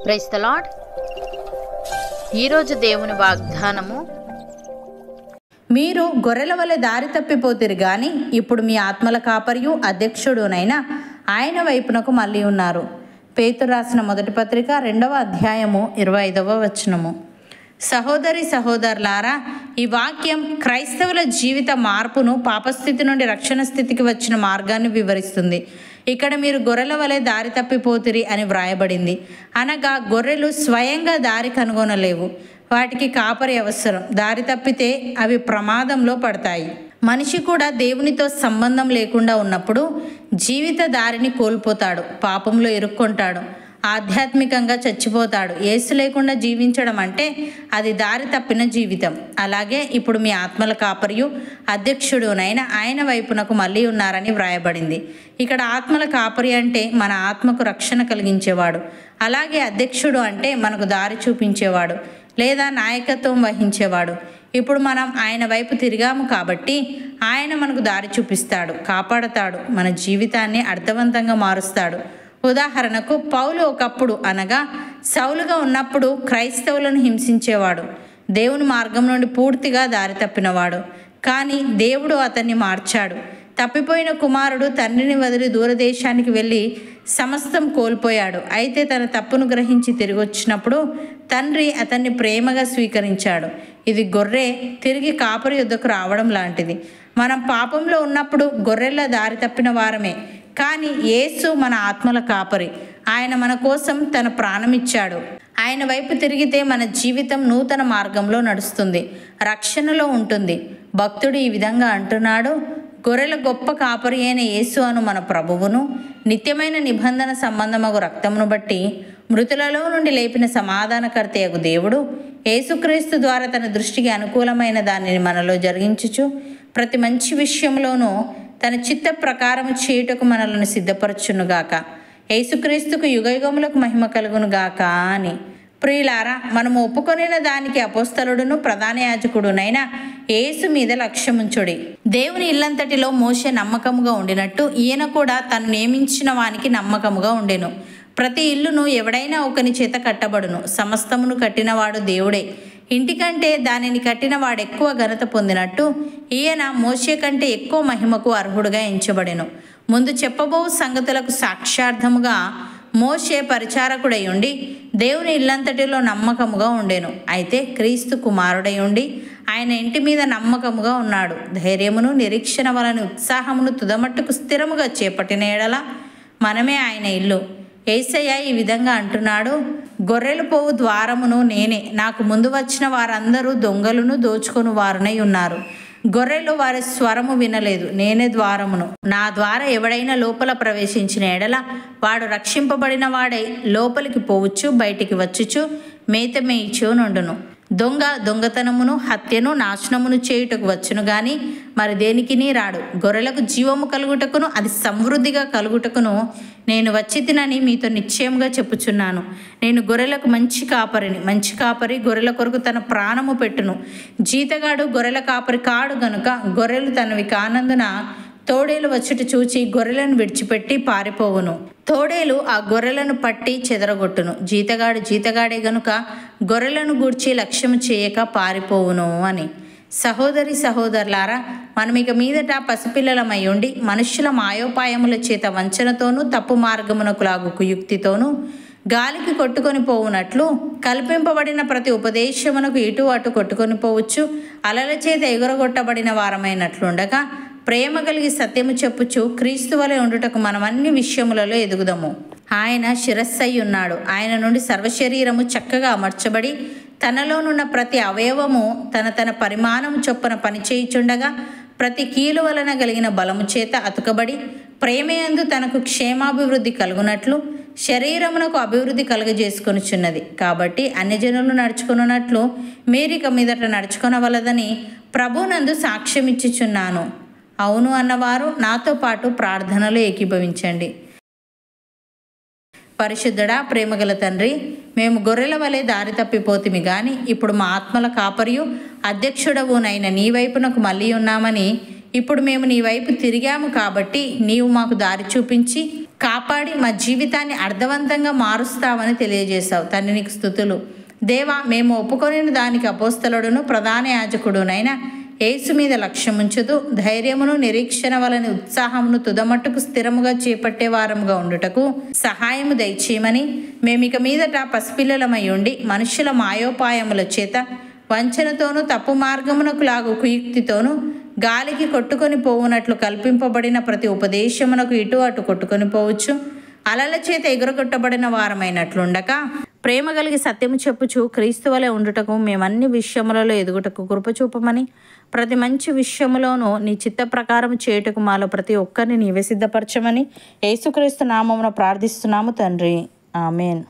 Praise the lord. ఈరోజు దేవుని వాగ్దానము, మీరు గొర్రెల వలె దారి తప్పిపోతిరు గాని ఇప్పుడు మీ ఆత్మల కాపరియు అధ్యక్షుడునైనా ఆయన వైపునకు మళ్ళీ ఉన్నారు. పేతురు రాసిన మొదటి పత్రిక 2వ అధ్యాయము 25వ వచనము. సహోదరి సహోదరులారా, ఈ వాక్యం క్రైస్తవుల జీవిత మార్పును, పాపస్థితి నుండి రక్షణ స్థితికి వచ్చిన మార్గాన్ని వివరిస్తుంది. ఇక్కడ మీరు గొర్రెల వలె దారి తప్పిపోతిరి అని వ్రాయబడింది. అనగా గొర్రెలు స్వయంగా దారి కనుగొనలేవు, వాటికి కాపరి అవసరం. దారి తప్పితే అవి ప్రమాదంలో పడతాయి. మనిషి కూడా దేవునితో సంబంధం లేకుండా ఉన్నప్పుడు జీవిత దారిని కోల్పోతాడు, పాపంలో ఇరుక్కుంటాడు, ఆధ్యాత్మికంగా చచ్చిపోతాడు. యేసు లేకుండా జీవించడం అంటే అది దారి తప్పిన జీవితం. అలాగే ఇప్పుడు మీ ఆత్మల కాపరియు అధ్యక్షుడునైన ఆయన వైపునకు మళ్ళీ ఉన్నారని వ్రాయబడింది. ఇక్కడ ఆత్మల కాపరి అంటే మన ఆత్మకు రక్షణ కలిగించేవాడు. అలాగే అధ్యక్షుడు అంటే మనకు దారి చూపించేవాడు లేదా నాయకత్వం వహించేవాడు. ఇప్పుడు మనం ఆయన వైపు తిరిగాము కాబట్టి ఆయన మనకు దారి చూపిస్తాడు, కాపాడతాడు, మన జీవితాన్ని అర్థవంతంగా మారుస్తాడు. ఉదాహరణకు పౌలు ఒకప్పుడు అనగా సౌలుగా ఉన్నప్పుడు క్రైస్తవులను హింసించేవాడు, దేవుని మార్గం నుండి పూర్తిగా దారి తప్పినవాడు. కానీ దేవుడు అతన్ని మార్చాడు. తప్పిపోయిన కుమారుడు తండ్రిని వదిలి దూరదేశానికి వెళ్ళి సమస్తం కోల్పోయాడు. అయితే తన తప్పును గ్రహించి తిరిగి వచ్చినప్పుడు తండ్రి అతన్ని ప్రేమగా స్వీకరించాడు. ఇది గొర్రె తిరిగి కాపరి యొద్దకు రావడం లాంటిది. మనం పాపంలో ఉన్నప్పుడు గొర్రెల దారి తప్పిన వారమే, కానీ యేసు మన ఆత్మల కాపరి. ఆయన మన కోసం తన ప్రాణమిచ్చాడు. ఆయన వైపు తిరిగితే మన జీవితం నూతన మార్గంలో నడుస్తుంది, రక్షణలో ఉంటుంది. భక్తుడు ఈ విధంగా అంటున్నాడు, గొర్రెల గొప్ప కాపరి అయిన యేసు అను మన ప్రభువును, నిత్యమైన నిబంధన సంబంధమగు రక్తమును బట్టి మృతులలో నుండి లేపిన సమాధానకర్తయగు దేవుడు యేసుక్రీస్తు ద్వారా తన దృష్టికి అనుకూలమైన దానిని మనలో జరిగించుచు ప్రతి మంచి విషయంలోనూ తన చిత్త ప్రకారము చేయుటకు మనలను సిద్ధపరచునుగాక. యేసుక్రీస్తుకు యుగయుగములకు మహిమ కలుగునుగాక అని. ప్రియులారా, మనము ఒప్పుకొనిన దానికి అపోస్తలుడును ప్రధాన యాజకుడునైన యేసు మీద లక్ష్యముంచుడి. దేవుని ఇల్లంతటిలో మోషే నమ్మకముగా ఉండినట్టు ఈయన కూడా తను నియమించిన వానికి నమ్మకముగా ఉండెను. ప్రతి ఇల్లును ఎవడైనా ఒకని చేత కట్టబడును, సమస్తమును కట్టినవాడు దేవుడే. ఇంటికంటే దానిని కట్టిన వాడు ఎక్కువ ఘనత పొందినట్టు ఈయన మోషే కంటే ఎక్కువ మహిమకు అర్హుడుగా ఎంచబడెను. ముందు చెప్పబో సంగతులకు సాక్ష్యార్థముగా మోషే పరిచారకుడై ఉండి దేవుని ఇల్లంతటిలో నమ్మకముగా ఉండెను. అయితే క్రీస్తు కుమారుడై ఉండి ఆయన ఇంటి మీద నమ్మకముగా ఉన్నాడు. ధైర్యమును, నిరీక్షణ వలన ఉత్సాహమును తుదమట్టుకు స్థిరముగా చేపట్టిన ఎడల మనమే ఆయన ఇల్లు. యేసయ్య ఈ విధంగా అంటున్నాడు, గొర్రెలు పోవు ద్వారమును నేనే, నాకు ముందు వచ్చిన వారందరూ దొంగలను దోచుకొని వారునై ఉన్నారు. గొర్రెలు వారి స్వరము వినలేదు, నేనే ద్వారమును. నా ద్వారా ఎవడైనా లోపల ప్రవేశించిన ఎడల వాడు రక్షింపబడిన వాడై లోపలికి పోవచ్చు, బయటికి వచ్చుచు మేత మేయిచు నుండును. దొంగ దొంగతనమును, హత్యను, నాశనమును చేయుటకు వచ్చును గాని మరి దేనికిని రాడు. గొర్రెలకు జీవము కలుగుటకును అది సమృద్ధిగా కలుగుటకును నేను వచ్చి తినని మీతో నిశ్చయముగా చెప్పుచున్నాను. నేను గొర్రెలకు మంచి కాపరిని. మంచి కాపరి గొర్రెల కొరకు తన ప్రాణము పెట్టును. జీతగాడు గొర్రెల కాపరి కాడు గనుక గొర్రెలు తనవి కానందున తోడేలు వచ్చుట చూచి గొర్రెలను విడిచిపెట్టి పారిపోవును. తోడేలు ఆ గొర్రెలను పట్టి చెదరగొట్టును. జీతగాడు జీతగాడే గనుక గొర్రెలను గూర్చి లక్ష్యము చేయక పారిపోవును అని. సహోదరి సహోదరులారా, మనం ఇక మీదట పసిపిల్లలమై ఉండి మనుష్యుల మాయోపాయముల చేత వంచనతోనూ తప్పు మార్గమునకు లాగు కుయుక్తితోనూ గాలికి కొట్టుకొని పోవునట్లు కల్పింపబడిన ప్రతి ఉపదేశమునకు ఇటు అటు కొట్టుకొని పోవచ్చు, అలల చేత ఎగురగొట్టబడిన వారమైనట్లుండగా ప్రేమ కలిగి సత్యము చెప్పుచు క్రీస్తు వలె ఉండుటకు మనం అన్ని విషయములలో ఎదుగుదము. ఆయన శిరస్సై ఉన్నాడు. ఆయన నుండి సర్వశరీరము చక్కగా అమర్చబడి తనలోనున్న ప్రతి అవయవము తన పరిమాణము చొప్పున పనిచేయుచుండగా ప్రతి కీలు వలన కలిగిన బలము చేత అతుకబడి ప్రేమయందు తనకు క్షేమాభివృద్ధి కలుగునట్లు శరీరమునకు అభివృద్ధి కలుగజేసుకొనుచున్నది. కాబట్టి అన్యజనులు నడుచుకున్నట్లు మీరిక మీదట నడుచుకొనవలదని ప్రభునందు సాక్ష్యమిచ్చుచున్నాను. అవును అన్నవారు నాతో పాటు ప్రార్థనలో ఏకీభవించండి. పరిశుద్ధుడా, ప్రేమగల తండ్రి, మేము గొర్రెల వలె దారి తప్పిపోతిమి గాని ఇప్పుడు మా ఆత్మల కాపరియు అధ్యక్షుడవునైన నీ వైపునకు మళ్ళీ ఉన్నామని ఇప్పుడు మేము నీ వైపు తిరిగాము కాబట్టి నీవు మాకు దారి చూపించి కాపాడి మా జీవితాన్ని అర్థవంతంగా మారుస్తావని తెలియజేశావు. తండ్రి నీకు స్తుతులు. దేవా, మేము ఒప్పుకొనిన దానికి అపోస్తలుడును ప్రధాన యాజకుడునైన యేసు మీద లక్ష్యముంచుతూ ధైర్యమును నిరీక్షణ వలని ఉత్సాహమును తుదమట్టుకు స్థిరముగా చేపట్టే వారముగా ఉండుటకు సహాయము దయచేయమని, మేమిక మీదట పసిపిల్లలమై ఉండి మనుషుల మాయోపాయముల చేత వంచనతోనూ తప్పు మార్గమునకు లాగు కుయుక్తితోనూ గాలికి కొట్టుకొని పోవునట్లు కల్పింపబడిన ప్రతి ఉపదేశమునకు ఇటు అటు కొట్టుకొని పోవచ్చు అలల చేత ఎగురగొట్టబడిన వారమైనట్లుండక ప్రేమ కలిగి సత్యము చెప్పుచు క్రీస్తు వలె ఉండుటకు మేమన్ని విషయములలో ఎదుగుటకు కృపచూపమని, ప్రతి మంచి విషయములోనూ నీ చిత్త ప్రకారం చేయుటకు మాలో ప్రతి ఒక్కరిని నీవే సిద్ధపరచమని యేసుక్రీస్తు నామమున ప్రార్థిస్తున్నాము తండ్రి. ఆమెన్.